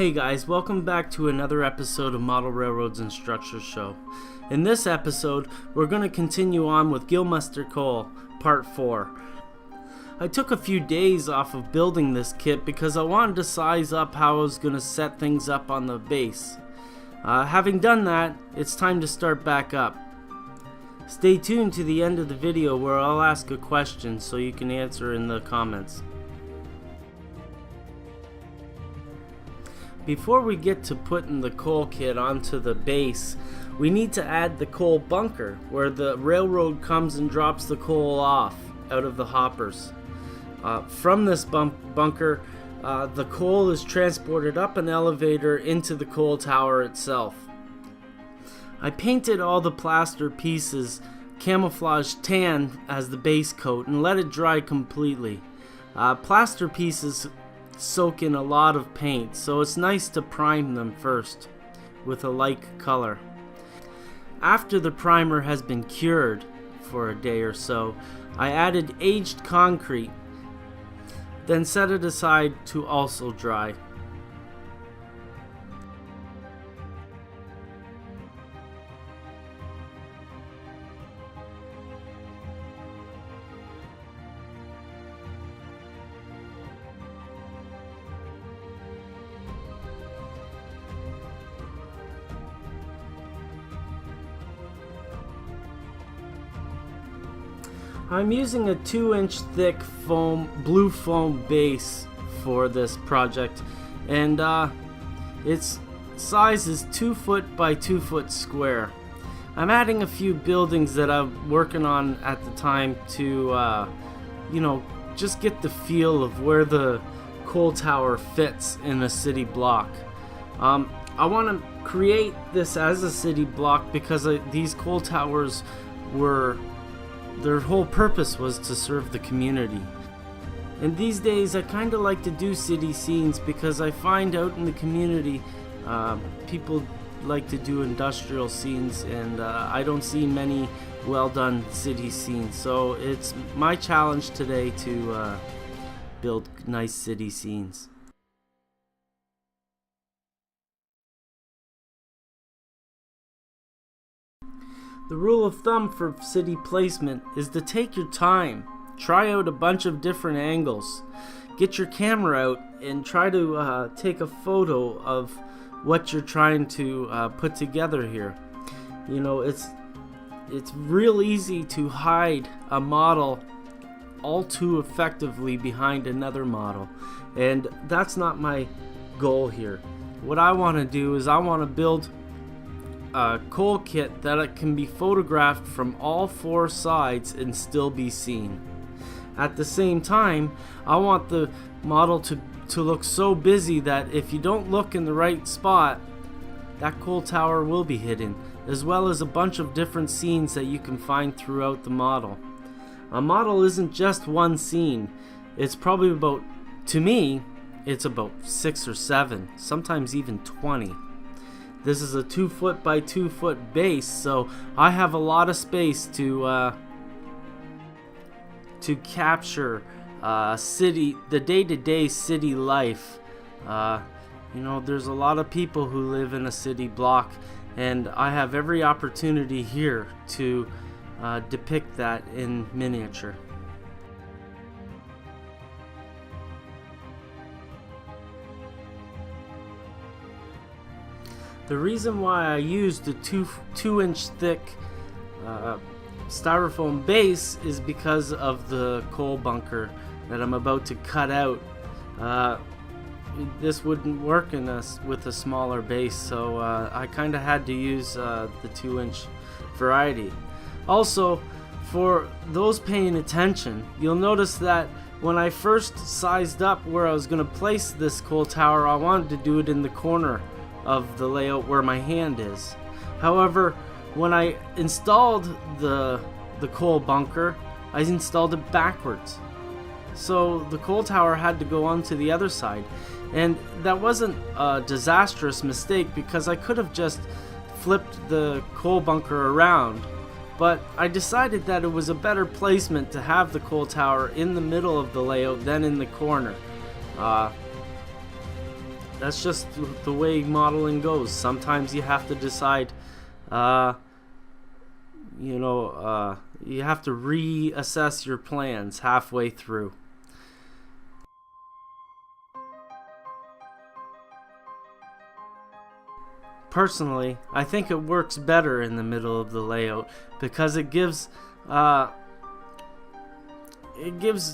Hey guys, welcome back to another episode of Model Railroads and Structures Show. In this episode, we're going to continue on with Gillmeister coal, part 4. I took a few days off of building this kit because I wanted to size up how I was going to set things up on the base. Having done that, it's time to start back up. Stay tuned to the end of the video where I'll ask a question so you can answer in the comments. Before we get to putting the coal kit onto the base, we need to add the coal bunker, where the railroad comes and drops the coal off out of the hoppers. From this bunker, the coal is transported up an elevator into the coal tower itself. I painted all the plaster pieces camouflage tan as the base coat and let it dry completely. Plaster pieces soak in a lot of paint, so it's nice to prime them first with a like color. After the primer has been cured for a day or so, I added aged concrete, then set it aside to also dry. I'm using a 2-inch thick blue foam base for this project, and its size is 2 foot by 2 foot square. I'm adding a few buildings that I'm working on at the time to just get the feel of where the coal tower fits in a city block. I want to create this as a city block because these coal towers their whole purpose was to serve the community. And these days I kind of like to do city scenes because I find out in the community people like to do industrial scenes, and I don't see many well done city scenes. So it's my challenge today to build nice city scenes. The rule of thumb for city placement is to take your time, try out a bunch of different angles, get your camera out and try to take a photo of what you're trying to put together here. You know, it's real easy to hide a model all too effectively behind another model, and that's not my goal here. What I want to do is I want to build a coal kit that it can be photographed from all 4 sides and still be seen. At the same time, I want the model to look so busy that if you don't look in the right spot, that coal tower will be hidden, as well as a bunch of different scenes that you can find throughout the model. A model isn't just one scene. It's probably to me, it's about 6 or 7, sometimes even 20. This is a 2 foot by 2 foot base, so I have a lot of space to capture the day-to-day city life. There's a lot of people who live in a city block, and I have every opportunity here to depict that in miniature. The reason why I used a 2-inch thick styrofoam base is because of the coal bunker that I'm about to cut out. This wouldn't work with a smaller base, so I kind of had to use the 2-inch variety. Also, for those paying attention, you'll notice that when I first sized up where I was going to place this coal tower, I wanted to do it in the corner of the layout where my hand is. However, when I installed the coal bunker, I installed it backwards. So the coal tower had to go onto the other side. And that wasn't a disastrous mistake because I could have just flipped the coal bunker around. But I decided that it was a better placement to have the coal tower in the middle of the layout than in the corner. that's just the way modeling goes. Sometimes you have to decide, you have to reassess your plans halfway through. Personally, I think it works better in the middle of the layout because it gives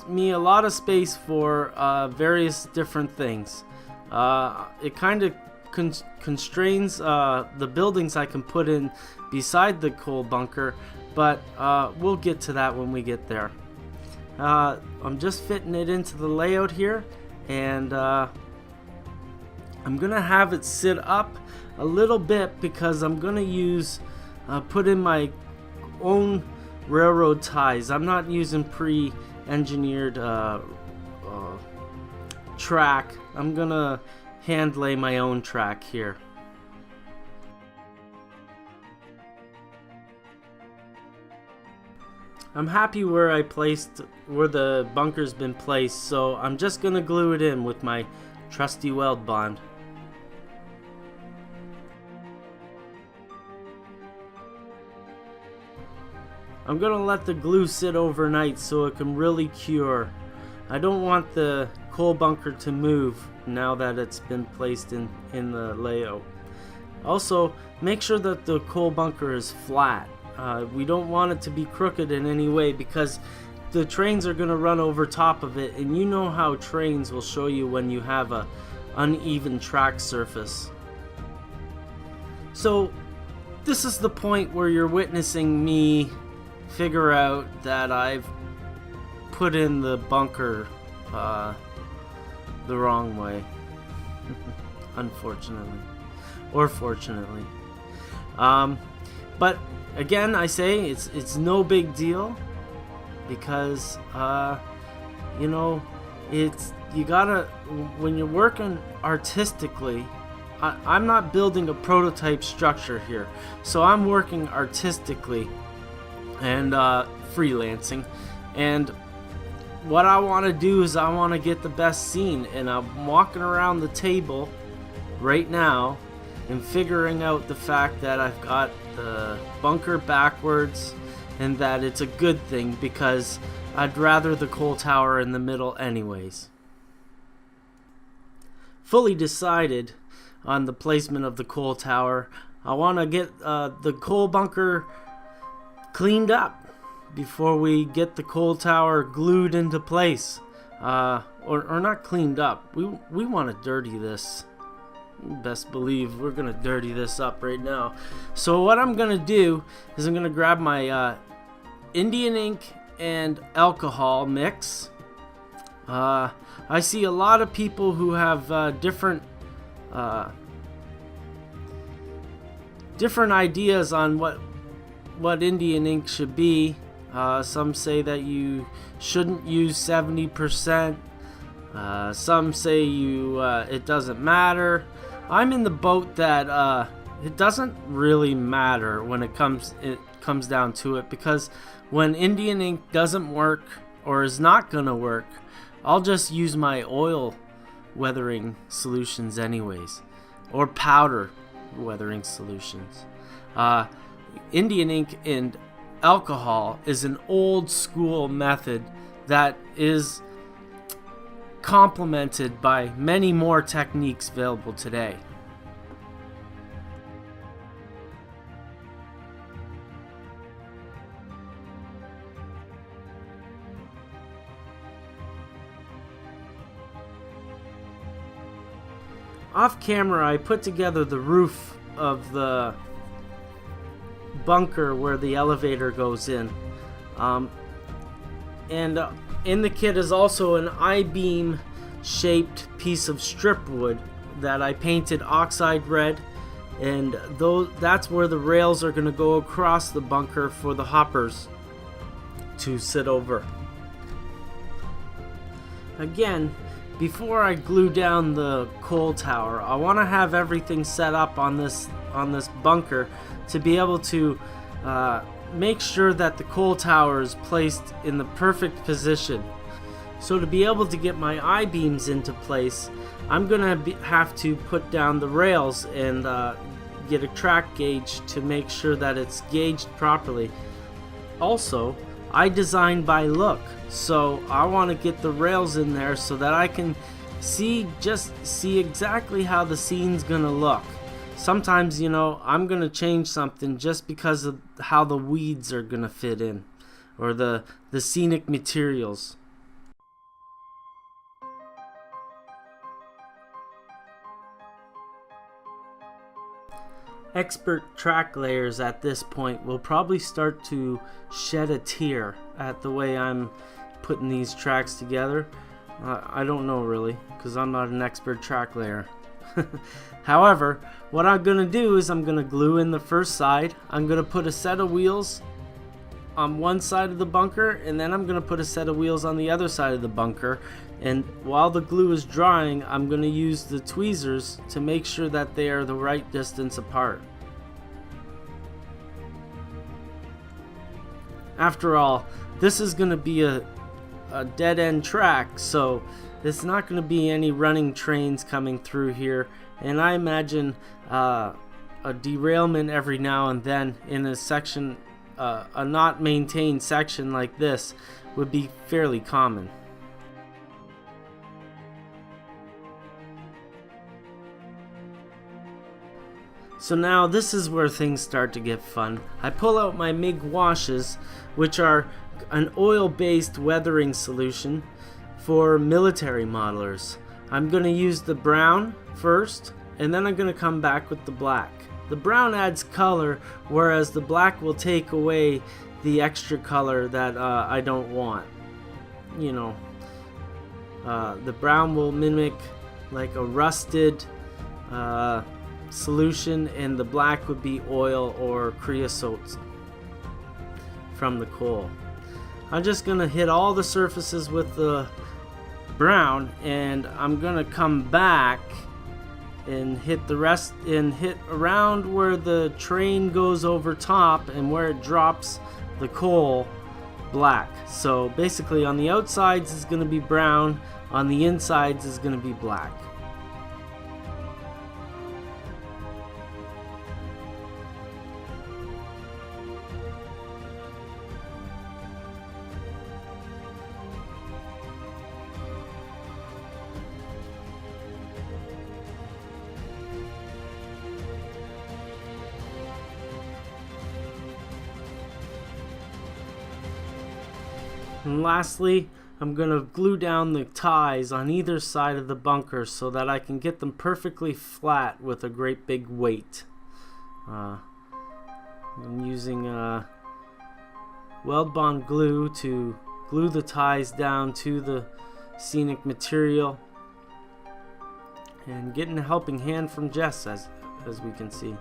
me a lot of space for various different things. It kind of constrains the buildings I can put in beside the coal bunker, but we'll get to that when we get there. I'm just fitting it into the layout here, and I'm gonna have it sit up a little bit because I'm gonna put in my own railroad ties. I'm not using pre-engineered track. I'm gonna hand lay my own track here. I'm happy where the bunker's been placed, so I'm just gonna glue it in with my trusty weld bond. I'm gonna let the glue sit overnight so it can really cure. I don't want the coal bunker to move now that it's been placed in the layout. Also, make sure that the coal bunker is flat. We don't want it to be crooked in any way because the trains are gonna run over top of it, and you know how trains will show you when you have a uneven track surface. So this is the point where you're witnessing me figure out that I've put in the bunker the wrong way. Unfortunately, or fortunately. But again, I say it's no big deal because you gotta, when you're working artistically, I'm not building a prototype structure here, so I'm working artistically and freelancing, and what I want to do is I want to get the best scene, and I'm walking around the table right now and figuring out the fact that I've got the bunker backwards and that it's a good thing because I'd rather the coal tower in the middle anyways. Fully decided on the placement of the coal tower. I want to get the coal bunker cleaned up before we get the coal tower glued into place, or not cleaned up. We want to dirty this. Best believe we're gonna dirty this up right now. So what I'm gonna do is I'm gonna grab my Indian ink and alcohol mix. I see a lot of people who have different ideas on what Indian ink should be. Some say that you shouldn't use 70%. Some say it doesn't matter. I'm in the boat that it doesn't really matter when it comes down to it, because when Indian ink doesn't work or is not gonna work, I'll just use my oil weathering solutions anyways, or powder weathering solutions. Indian ink and alcohol is an old school method that is complemented by many more techniques available today. Off camera, I put together the roof of the bunker where the elevator goes in. And in the kit is also an I-beam shaped piece of strip wood that I painted oxide red, and that's where the rails are going to go across the bunker for the hoppers to sit over. Again, before I glue down the coal tower, I want to have everything set up on this bunker to be able to make sure that the coal tower is placed in the perfect position. So to be able to get my I-beams into place, I'm gonna have to put down the rails and get a track gauge to make sure that it's gauged properly. Also, I design by look, so I want to get the rails in there so that I can see exactly how the scene's gonna look. Sometimes, you know, I'm gonna change something just because of how the weeds are gonna fit in, or the scenic materials. Expert track layers at this point will probably start to shed a tear at the way I'm putting these tracks together. I don't know really, because I'm not an expert track layer. However, what I'm going to do is I'm going to glue in the first side. I'm going to put a set of wheels on one side of the bunker, and then I'm going to put a set of wheels on the other side of the bunker. And while the glue is drying, I'm going to use the tweezers to make sure that they are the right distance apart. After all, this is going to be a dead-end track, so there's not going to be any running trains coming through here, and I imagine a derailment every now and then in a section, a not maintained section like this would be fairly common. So now this is where things start to get fun. I pull out my MIG washes, which are an oil-based weathering solution for military modelers. I'm going to use the brown first, and then I'm going to come back with the black. The brown adds color, whereas the black will take away the extra color that I don't want. You know, the brown will mimic like a rusted solution, and the black would be oil or creosote from the coal. I'm just gonna hit all the surfaces with the brown, and I'm gonna come back and hit the rest, and hit around where the train goes over top and where it drops the coal black. So basically on the outsides is gonna be brown, on the insides is gonna be black. And lastly, I'm going to glue down the ties on either side of the bunker so that I can get them perfectly flat with a great big weight. I'm using weld bond glue to glue the ties down to the scenic material, and getting a helping hand from Jess as we can see.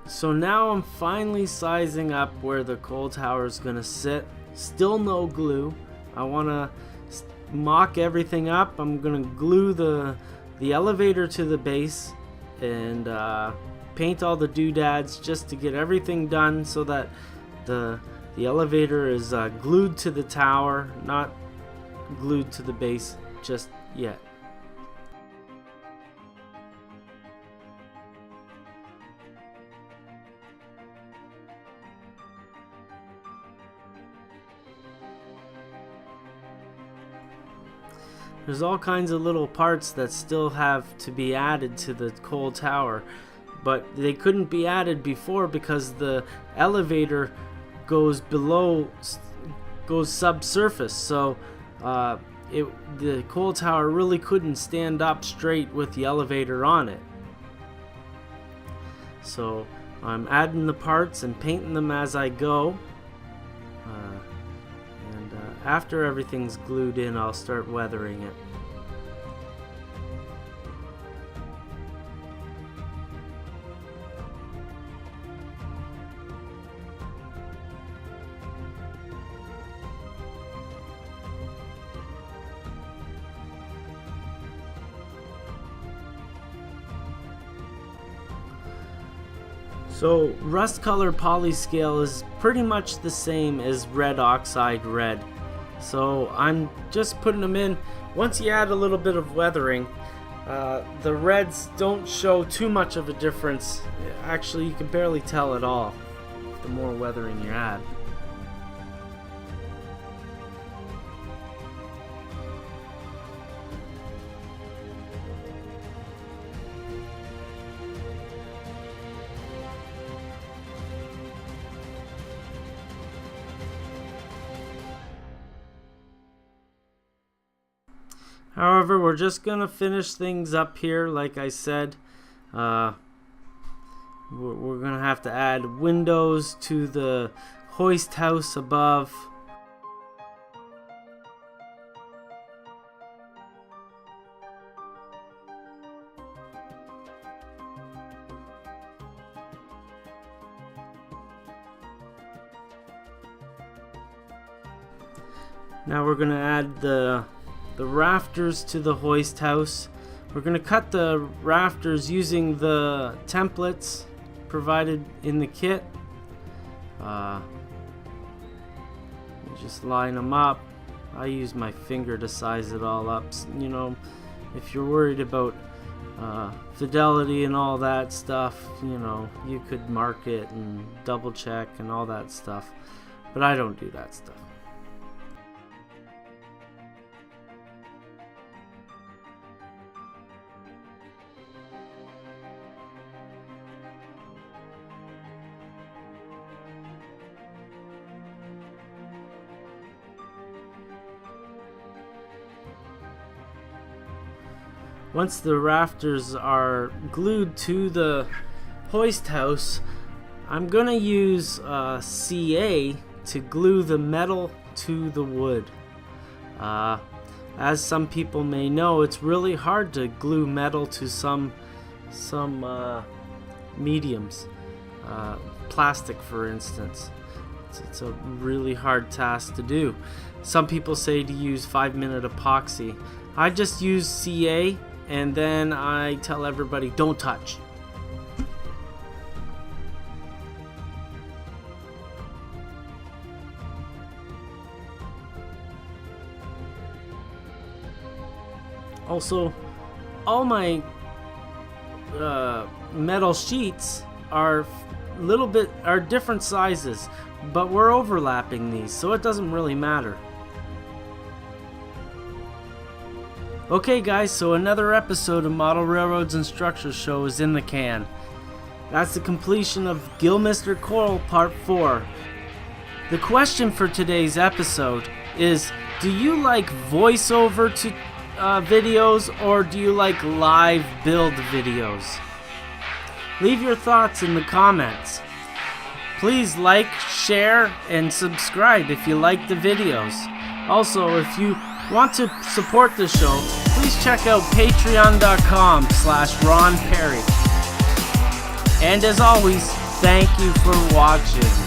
So now I'm finally sizing up where the coal tower is going to sit. Still no glue. I want to mock everything up. I'm going to glue the elevator to the base and paint all the doodads just to get everything done so that the elevator is glued to the tower, not glued to the base just yet. There's all kinds of little parts that still have to be added to the coal tower, but they couldn't be added before because the elevator goes subsurface, so the coal tower really couldn't stand up straight with the elevator on it. So I'm adding the parts and painting them as I go. After everything's glued in, I'll start weathering it. So rust color polyscale is pretty much the same as red oxide red. So I'm just putting them in. Once you add a little bit of weathering, the reds don't show too much of a difference. Actually, you can barely tell at all the more weathering you add. However, we're just gonna finish things up here. Like I said, we're gonna have to add windows to the hoist house above. Now we're gonna add the rafters to the hoist house. We're going to cut the rafters using the templates provided in the kit. You just line them up. I use my finger to size it all up. You know, if you're worried about fidelity and all that stuff, you know, you could mark it and double check and all that stuff, but I don't do that stuff. Once the rafters are glued to the hoist house, I'm gonna use CA to glue the metal to the wood. As some people may know, it's really hard to glue metal to some mediums. Plastic, for instance. It's a really hard task to do. Some people say to use 5-minute epoxy. I just use CA, and then I tell everybody, don't touch. Also, all my metal sheets are different sizes, but we're overlapping these, so it doesn't really matter. Okay guys, so another episode of Model Railroads and Structures Show is in the can. That's the completion of Gillmeister Coral Part 4. The question for today's episode is, do you like voiceover to videos, or do you like live build videos? Leave your thoughts in the comments. Please like, share, and subscribe if you like the videos. Also, if you want to support the show, please check out patreon.com/Ron Pare. And as always, thank you for watching.